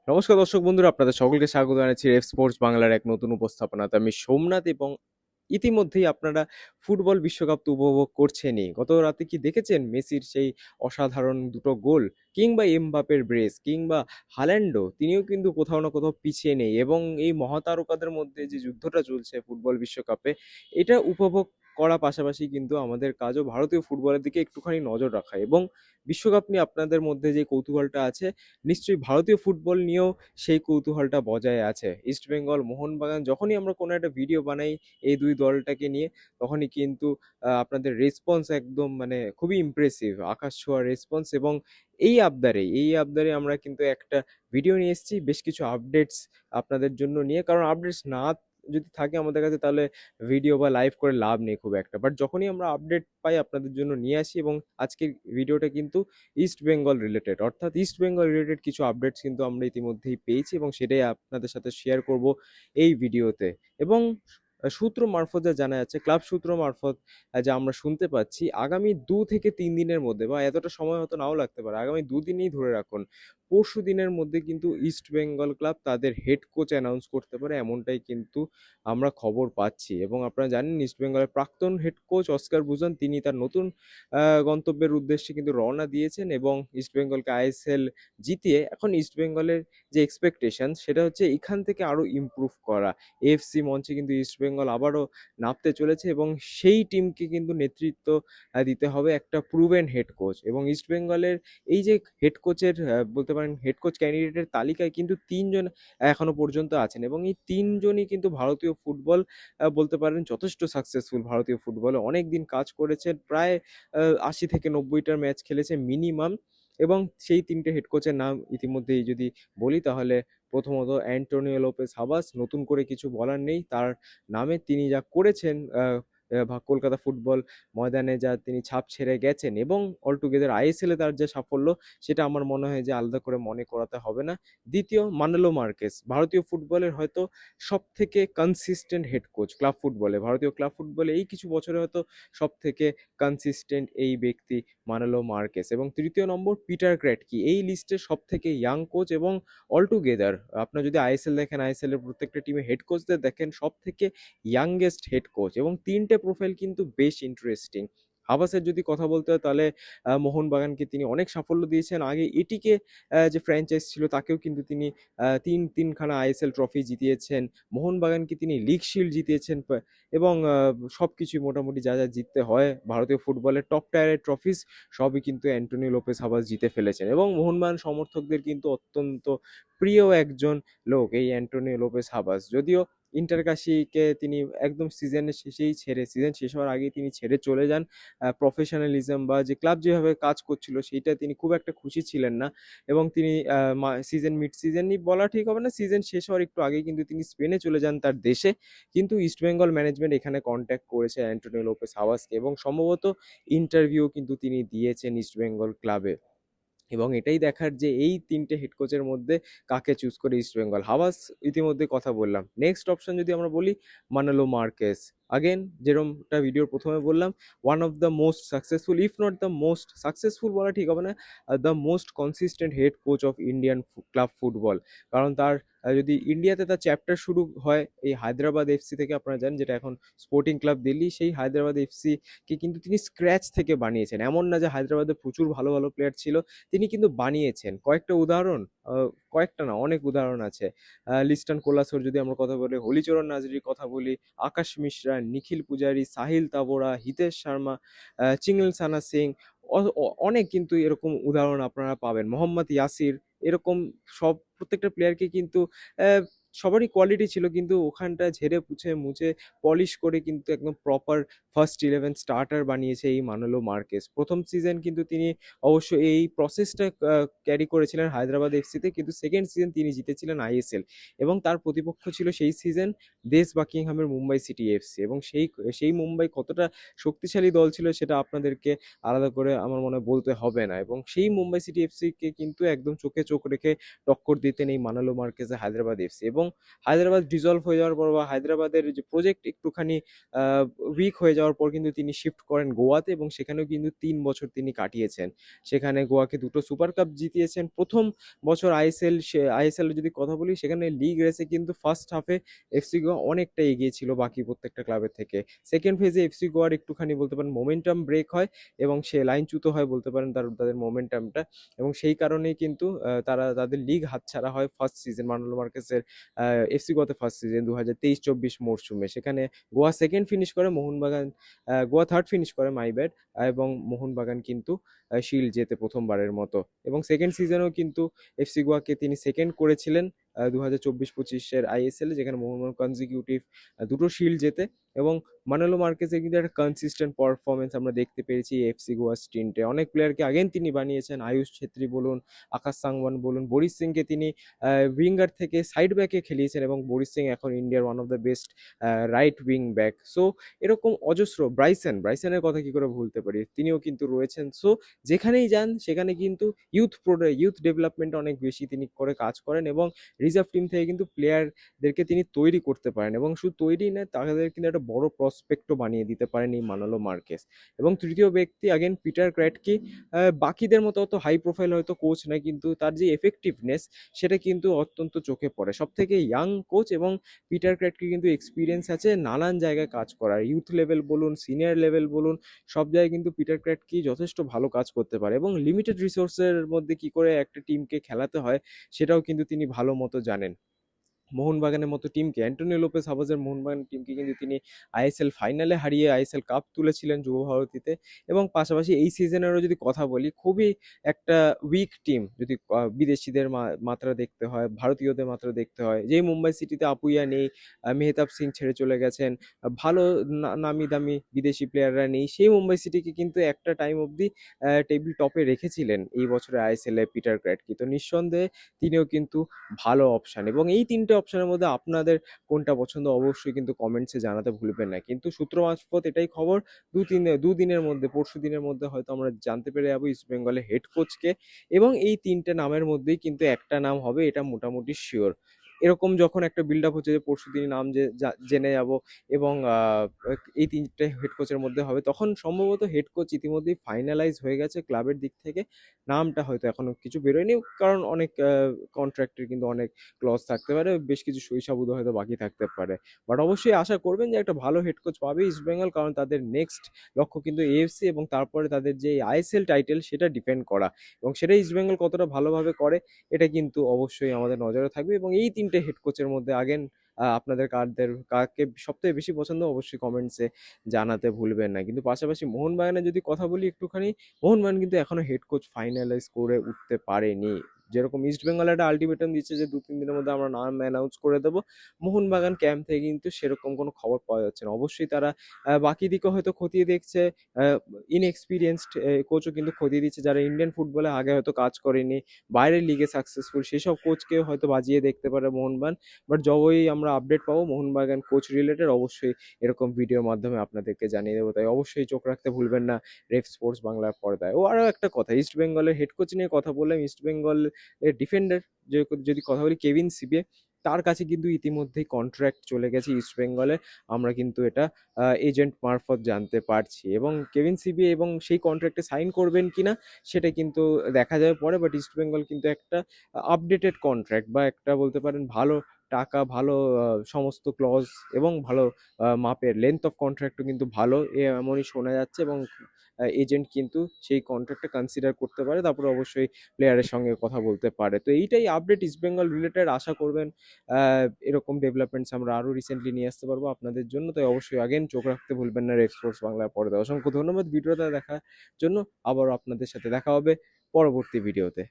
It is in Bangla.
নমস্কার দর্শক বন্ধুরা, আপনাদের সকলকে স্বাগত জানাচ্ছি রেফ স্পোর্টস বাংলার এক নতুন উপস্থাপনাতে। আমি সোমনাথ এবং ইতিমধ্যেই আপনারা ফুটবল বিশ্বকাপ তো উপভোগ করছেনই। গত রাতে কি দেখেছেন মেসির সেই অসাধারণ দুটো গোল, কিংবা এমবাপের ব্রেস, কিংবা হাল্যান্ডও তিনিও কিন্তু কোথাও না কোথাও পিছিয়ে নেই। এবং এই মহাতারকাদের মধ্যে যে যুদ্ধটা চলছে ফুটবল বিশ্বকাপে, এটা উপভোগ করা পাশাপাশি কিন্তু আমাদের কাজও ভারতীয় ফুটবলের দিকে একটুখানি নজর রাখা। এবং বিশ্বকাপ নিয়ে আপনাদের মধ্যে যে কৌতূহলটা আছে, নিশ্চয়ই ভারতীয় ফুটবল নিয়েও সেই কৌতূহলটা বজায় আছে। ইস্টবেঙ্গল, মোহনবাগান, যখনই আমরা কোনো একটা ভিডিও বানাই এই দুই দলটাকে নিয়ে, তখনই কিন্তু আপনাদের রেসপন্স একদম মানে খুবই ইমপ্রেসিভ, আকাশ ছোঁয়া রেসপন্স। এবং এই আবদারে আমরা কিন্তু একটা ভিডিও নিয়ে এসেছি, বেশ কিছু আপডেটস আপনাদের জন্য নিয়ে। কারণ আপডেটস না যদি থাকে আমাদের কাছে, তাহলে ভিডিও বা লাইভ করে লাভ নেই খুব একটা। বাট যখনই আমরা আপডেট পাই আপনাদের জন্য নিয়ে আসি। এবং আজকের ভিডিওটা কিন্তু ইস্ট বেঙ্গল রিলেটেড, অর্থাৎ ইস্ট বেঙ্গল রিলেটেড কিছু আপডেটস কিন্তু আমরা ইতিমধ্যেই পেয়েছি এবং সেটাই আপনাদের সাথে শেয়ার করব এই ভিডিওতে। এবং সূত্র মারফত যা জানা যাচ্ছে, ক্লাব সূত্র মারফত যা আমরা শুনতে পাচ্ছি, আগামী 2 থেকে 3 দিনের মধ্যে, বা এতটা সময় হয়তো নাও লাগতে পারে, আগামী 2 দিনই ধরে রাখুন, পরশু দিনের মধ্যে কিন্তু ইস্ট বেঙ্গল ক্লাব তাদের হেড কোচ অ্যানাউন্স করতে পারে, এমনটাই কিন্তু আমরা খবর পাচ্ছি। এবং আপনারা জানেন ইস্ট বেঙ্গলের প্রাক্তন হেড কোচ অস্কার বুজন, তিনি তার নতুন গন্তব্যের উদ্দেশ্যে কিন্তু রওনা দিয়েছেন এবং ইস্টবেঙ্গলকে আইএসএল জিতিয়ে এখন ইস্টবেঙ্গলের যে এক্সপেকটেশন, সেটা হচ্ছে এখান থেকে আরও ইমপ্রুভ করা। এএফসি মঞ্চে কিন্তু ইস্টবেঙ্গল আবারও নামতে চলেছে এবং সেই টিমকে কিন্তু নেতৃত্ব দিতে হবে একটা প্রুভেন হেড কোচ। এবং ইস্টবেঙ্গলের এই যে হেড কোচের বলতে পারেন হেড কোচ ক্যান্ডিডেটের তালিকায় কিন্তু 3 জন এখনো পর্যন্ত আছেন। এবং এই 3জনই কিন্তু ভারতীয় ফুটবল বলতে পারেন যথেষ্ট সাকসেসফুল। ভারতীয় ফুটবলে অনেক দিন কাজ করেছেন, প্রায় 80 থেকে 90টার ম্যাচ খেলেছে মিনিমাম। এবং সেই 3টে হেড কোচের নাম ইতিমধ্যেই যদি বলি, তাহলে প্রথমত অ্যান্টোনিও লোপেস হাবাস, নতুন করে কিছু বলার নেই তার নামে। তিনি যা করেছেন কলকাতা ফুটবল ময়দানে, যা তিনি ছাপ ছেড়ে গেছেন, এবং অলটুগেদার আইএসএলে তার যে সাফল্য, সেটা আমার মনে হয় যে আলাদা করে মনে করাতে হবে না। দ্বিতীয়, মানালো মার্কেস, ভারতীয় ফুটবলের হয়তো সব থেকে কনসিস্টেন্ট হেড কোচ ক্লাব ফুটবলে, ভারতীয় ক্লাব ফুটবলে এই কিছু বছরে হয়তো সব থেকে কনসিস্টেন্ট এই ব্যক্তি মানালো মার্কেস। এবং তৃতীয় নম্বর, পিটার ক্র্যাটকি, এই লিস্টের সব থেকে ইয়াং কোচ। এবং অলটুগেদার আপনার যদি আইএসএল দেখেন, আইএসএল এর প্রত্যেকটা টিমে হেড কোচদের দেখেন, সব থেকে ইয়াংগেস্ট হেড কোচ। এবং 3টে প্রোফাইল কিন্তু বেশ ইন্টারেস্টিং। হাবাসের যদি কথা বলতে হয়, তাহলে মোহনবাগানকে তিনি অনেক সাফল্য দিয়েছেন। আগে এটিকে যে ফ্র্যাঞ্চাইজ ছিল, তাকেও কিন্তু তিনি তিনখানা আইএসএল ট্রফি জিতিয়েছেন। মোহনবাগানকে তিনি লিগ শিল্ড জিতিয়েছেন। এবং সব কিছুই মোটামুটি যা যা জিততে হয় ভারতীয় ফুটবলের টপ টায়ারের ট্রফিস, সবই কিন্তু অ্যান্টোনিও লোপেস হাবাস জিতে ফেলেছেন। এবং মোহনবাগান সমর্থকদের কিন্তু অত্যন্ত প্রিয় একজন লোক এই অ্যান্টোনিও লোপেস হাবাস। যদিও ইন্টারকাশিকে তিনি একদম সিজন শেষ হওয়ার আগেই তিনি ছেড়ে চলে যান। প্রফেশনালিজম বা যে ক্লাব যেভাবে কাজ করছিল, সেইটা তিনি খুব একটা খুশি ছিলেন না। এবং তিনি মিড সিজনই বলা ঠিক হবে না, সিজন শেষ হওয়ার একটু আগেই কিন্তু তিনি স্পেনে চলে যান তার দেশে। কিন্তু ইস্টবেঙ্গল ম্যানেজমেন্ট এখানে কন্ট্যাক্ট করেছে অ্যান্টোনিও লোপেস হাওয়াসকে, এবং সম্ভবত ইন্টারভিউ কিন্তু তিনি দিয়েছেন ইস্টবেঙ্গল ক্লাবে। এবং এটাই দেখার যে এই 3টে হেড কোচের মধ্যে কাকে চুজ করে ইস্টবেঙ্গল। হাওয়াস ইতিমধ্যে কথা বললাম। নেক্সট অপশন যদি আমরা বলি, মানালো মার্কেস। আগেন যেরকমটা ভিডিওর প্রথমে বললাম, one of the most successful, if not the most successful বলা ঠিক হবে না, the most consistent head coach of Indian club football. কারণ তার যদি ইন্ডিয়াতে তার চ্যাপ্টার শুরু হয় এই হায়দ্রাবাদ এফসি থেকে, আপনারা জানেন যেটা এখন স্পোর্টিং ক্লাব দিল্লি, সেই হায়দ্রাবাদ এফসি কে কিন্তু তিনি স্ক্র্যাচ থেকে বানিয়েছেন। এমন না যে হায়দ্রাবাদে প্রচুর ভালো ভালো প্লেয়ার ছিল, তিনি কিন্তু বানিয়েছেন। কয়েকটা উদাহরণ, কয়েকটা না অনেক উদাহরণ আছে। লিস্টন কোলাসোর যদি আমরা কথা বলি, হলিচরণ নাজরির কথা বলি, আকাশ মিশ্রা, নিখিল পূজারি, সাহিল তাবোরা, হিতেশ শর্মা, চিংল সানা সিং, অনেক কিন্তু এরকম উদাহরণ আপনারা পাবেন। মোহাম্মদ ইয়াসির, এরকম সব প্রত্যেকটা প্লেয়ারকে কিন্তু আহ, সবারই কোয়ালিটি ছিল, কিন্তু ওখানটা ঝেড়ে পুছে মুছে পলিশ করে কিন্তু একদম প্রপার ফার্স্ট 11 স্টার্টার বানিয়েছে এই মানালো মার্কেস। প্রথম সিজন কিন্তু তিনি অবশ্য এই প্রসেসটা ক্যারি করেছিলেন হায়দ্রাবাদ এফসিতে, কিন্তু সেকেন্ড সিজন তিনি জিতেছিলেন আইএসএল। এবং তার প্রতিপক্ষ ছিল সেই সিজন দেশ বাকিংহামের মুম্বাই সিটি এফসি। এবং সেই সেই মুম্বাই কতটা শক্তিশালী দল ছিল, সেটা আপনাদেরকে আলাদা করে আমার মনে হয় বলতে হবে না। এবং সেই মুম্বাই সিটি এফসিকে কিন্তু একদম চোখে চোখ রেখে টক্কর দিতেন এই মানালো মার্কেজে হায়দ্রাবাদ এফসি। এবং এবং হায়দ্রাবাদ ডিসলভ হয়ে যাওয়ার পর বা হায়দ্রাবাদের যে প্রজেক্ট একটুখানি উইক হয়ে যাওয়ার পর কিন্তু তিনি শিফট করেন গোয়াতে এবং সেখানেও কিন্তু ৩ বছর তিনি কাটিয়েছেন। সেখানে গোয়াকে দুটো সুপার কাপ জিতিয়েছেন। প্রথম বছর আইএসএল এর যদি কথা বলি, সেখানে লিগ রেসে কিন্তু ফার্স্ট হাফে এফসি গোয়া অনেকটা এগিয়ে ছিল বাকি প্রত্যেকটা ক্লাবের থেকে। সেকেন্ড ফেজে এফসি গোয়ার একটুখানি বলতে পারেন মোমেন্টাম ব্রেক হয় এবং সে লাইনচ্যুত হয় বলতে পারেন তাদের মোমেন্টামটা, এবং সেই কারণেই কিন্তু তারা তাদের লিগ হাতছাড়া হয় ফার্স্ট সিজন মানুয়েল মার্কেসের এফসি গোয়াতে ফার্স্ট সিজন ২০২৩-২৪ মরশুমে। সেখানে গোয়া সেকেন্ড ফিনিশ করে, মোহনবাগান গোয়া থার্ড ফিনিশ করে, মাই ব্যাড। এবং মোহনবাগান কিন্তু শিল্ড জেতে প্রথমবারের মতো, এবং সেকেন্ড সিজনেও কিন্তু এফসি গোয়াকে তিনি সেকেন্ড করেছিলেন ২০২৪-২৫-এর আইএসএলে, যেখানে মোহনবাগান কনজিকিউটিভ দুটো শিল্ড জেতে। এবং মানুয়েল মার্কেসের কিন্তু একটা কনসিস্টেন্ট পারফরমেন্স আমরা দেখতে পেরেছি এফসি গোয়া স্টিন্টে। অনেক প্লেয়ারকে আগেন তিনি বানিয়েছেন, আয়ুষ ছেত্রী বলুন, আকাশ সাংওয়ান বলুন, বরিশ সিংকে তিনি উইঙ্গার থেকে সাইড ব্যাকে খেলিয়েছেন, এবং বরিশ সিং এখন ইন্ডিয়ার one of the best right wing back. So এরকম অজস্র ব্রাইসনের কথা কি করে ভুলতে পারি, তিনিও কিন্তু রয়েছেন। সো যেখানেই যান সেখানে কিন্তু ইউথ ডেভেলপমেন্ট অনেক বেশি তিনি করে কাজ করেন, এবং রিজার্ভ টিম থেকে কিন্তু প্লেয়ারদেরকে তিনি তৈরি করতে পারেন, এবং শুধু তৈরি না, তাদের কিন্তু একটা বড় প্রসপেক্টও বানিয়ে দিতে পারেন এই মানোলো মার্কেস। এবং তৃতীয় ব্যক্তি আগেন পিটার ক্র্যাটকি। বাকিদের মতো অত হাই প্রোফাইল হয়তো কোচ নয়, কিন্তু তার যে এফেক্টিভনেস সেটা কিন্তু অত্যন্ত চোখে পড়ে। সব থেকে ইয়াং কোচ, এবং পিটার ক্র্যাটকি কিন্তু এক্সপিরিয়েন্স আছে নানান জায়গায় কাজ করার, ইউথ লেভেল বলুন, সিনিয়র লেভেল বলুন, সব জায়গায় কিন্তু পিটার ক্র্যাটকি যথেষ্ট ভালো কাজ করতে পারে, এবং লিমিটেড রিসোর্সের মধ্যে কি করে একটা টিমকে খেলাতে হয় সেটাও কিন্তু তিনি ভালো মতো জানেন। মোহনবাগানের মতো টিমকে, অ্যান্টোনিও লোপেস হাবাসের মোহনবাগান টিমকে কিন্তু তিনি আইএসএল ফাইনালে হারিয়ে আইএসএল কাপ তুলেছিলেন যুব ভারতীতে। এবং পাশাপাশি এই সিজনেরও যদি কথা বলি, খুবই একটা উইক টিম যদি বিদেশিদের মাত্রা দেখতে হয়, ভারতীয়দের মাত্রা দেখতে হয়। যেই মুম্বাই সিটিতে আপুইয়া নেই, মেহতাব সিং ছেড়ে চলে গেছেন, ভালো নামি দামি বিদেশি প্লেয়াররা নেই, সেই মুম্বাই সিটিকে কিন্তু একটা টাইম অবধি টেবিল টপে রেখেছিলেন এই বছরে আইএসএল এ পিটার ক্র্যাটকি। তো নিঃসন্দেহে তিনিও কিন্তু ভালো অপশান। এবং এই ৩টে অপশানের মধ্যে আপনাদের কোনটা পছন্দ অবশ্যই কিন্তু কমেন্টসে জানাতে ভুলবেন না। কিন্তু সূত্র মারফত এটাই খবর, দুদিনের মধ্যে, পরশুদিনের মধ্যে হয়তো আমরা জানতে পেরে যাবো ইস্ট বেঙ্গলের হেড কোচকে, এবং এই ৩টে নামের মধ্যেই কিন্তু একটা নাম হবে, এটা মোটামুটি শিওর। এরকম যখন একটা বিল্ড আপ হচ্ছে যে পরশুদিনই নাম জেনে যাব, এবং এই ৩টে হেড কোচের মধ্যে হবে, তখন সম্ভবত হেড কোচ ইতিমধ্যেই ফাইনালাইজ হয়ে গেছে ক্লাবের দিক থেকে। নামটা হয়তো এখনো কিছু বেরোয়নি, কারণ অনেক কন্ট্রাক্টের কিন্তু অনেক ক্লজ থাকতে পারে, বেশ কিছু সই-সাবুত হয়তো বাকি থাকতে পারে। বাট অবশ্যই আশা করবেন যে একটা ভালো হেড কোচ পাবে ইস্টবেঙ্গল, কারণ তাদের নেক্সট লক্ষ্য কিন্তু এএফসি, এবং তারপরে তাদের যে আইএসএল টাইটেল সেটা ডিফেন্ড করা, এবং সেটা ইস্টবেঙ্গল কতটা ভালোভাবে করে এটা কিন্তু অবশ্যই আমাদের নজরে থাকবে। এবং এই ৩টে হেড কোচের মধ্যে আগেন আপনাদের কাকে সবথেকে বেশি পছন্দ অবশ্যই কমেন্টসে জানাতে ভুলবেন না। কিন্তু পাশাপাশি মোহনবাগানের যদি কথা বলি একটুখানি, মোহনবাগান কিন্তু এখনো হেড কোচ ফাইনালাইজ করে উঠতে পারেনি। যেরকম ইস্টবেঙ্গল একটা আল্টিমেটাম দিচ্ছে যে ২-৩ দিনের মধ্যে আমরা নাম অ্যানাউন্স করে দেবো, মোহনবাগান ক্যাম্প থেকে কিন্তু সেরকম কোনো খবর পাওয়া যাচ্ছে না। অবশ্যই তারা বাকি দিকে হয়তো খতিয়ে দেখছে, ইনএক্সপিরিয়েন্সড কোচও কিন্তু খতিয়ে দিচ্ছে, যারা ইন্ডিয়ান ফুটবলে আগে হয়তো কাজ করেনি, বাইরের লিগে সাকসেসফুল, সেসব কোচকে হয়তো বাজিয়ে দেখতে পারে মোহনবাগান। বাট যবেই আমরা আপডেট পাবো মোহনবাগান কোচ রিলেটেড, অবশ্যই এরকম ভিডিওর মাধ্যমে আপনাদেরকে জানিয়ে দেবো। তাই অবশ্যই চোখ রাখতে ভুলবেন না রেফ স্পোর্টস বাংলার পর্দায়। ও আরও একটা কথা, ইস্ট বেঙ্গলের হেড কোচ নিয়ে কথা বললাম, ইস্ট বেঙ্গল ডিফেন্ডার যদি কথা বলি, কেভিন সিবিএ, তার কাছে কিন্তু ইতিমধ্যেই কন্ট্রাক্ট চলে গেছে ইস্ট বেঙ্গলে। আমরা কিন্তু এটা এজেন্ট মারফত জানতে পারছি, এবং কেভিন সিবিএ এবং সেই কন্ট্রাক্টে সাইন করবেন কিনা সেটা কিন্তু দেখা যাবে পরে। বাট ইস্ট বেঙ্গল কিন্তু একটা আপডেটেড কন্ট্রাক্ট, বা একটা বলতে পারেন ভালো টাকা, ভালো সমস্ত ক্লজ, এবং ভালো মাপের লেন্থ অফ কন্ট্রাক্টও কিন্তু ভালো, এমনই শোনা যাচ্ছে। এবং এজেন্ট কিন্তু সেই কন্ট্রাক্টটা কনসিডার করতে পারে, তারপরে অবশ্যই প্লেয়ারের সঙ্গে কথা বলতে পারে। তো এইটাই আপডেট ইস্ট বেঙ্গল রিলেটেড। আশা করবেন এরকম ডেভেলপমেন্টস আমরা আরও রিসেন্টলি নিয়ে আসতে পারবো আপনাদের জন্য। তাই অবশ্যই আগেন চোখ রাখতে ভুলবেন না রেড স্পোর্টস বাংলার পর্দায়। অসংখ্য ধন্যবাদ ভিডিওটা দেখার জন্য। আবারও আপনাদের সাথে দেখা হবে পরবর্তী ভিডিওতে।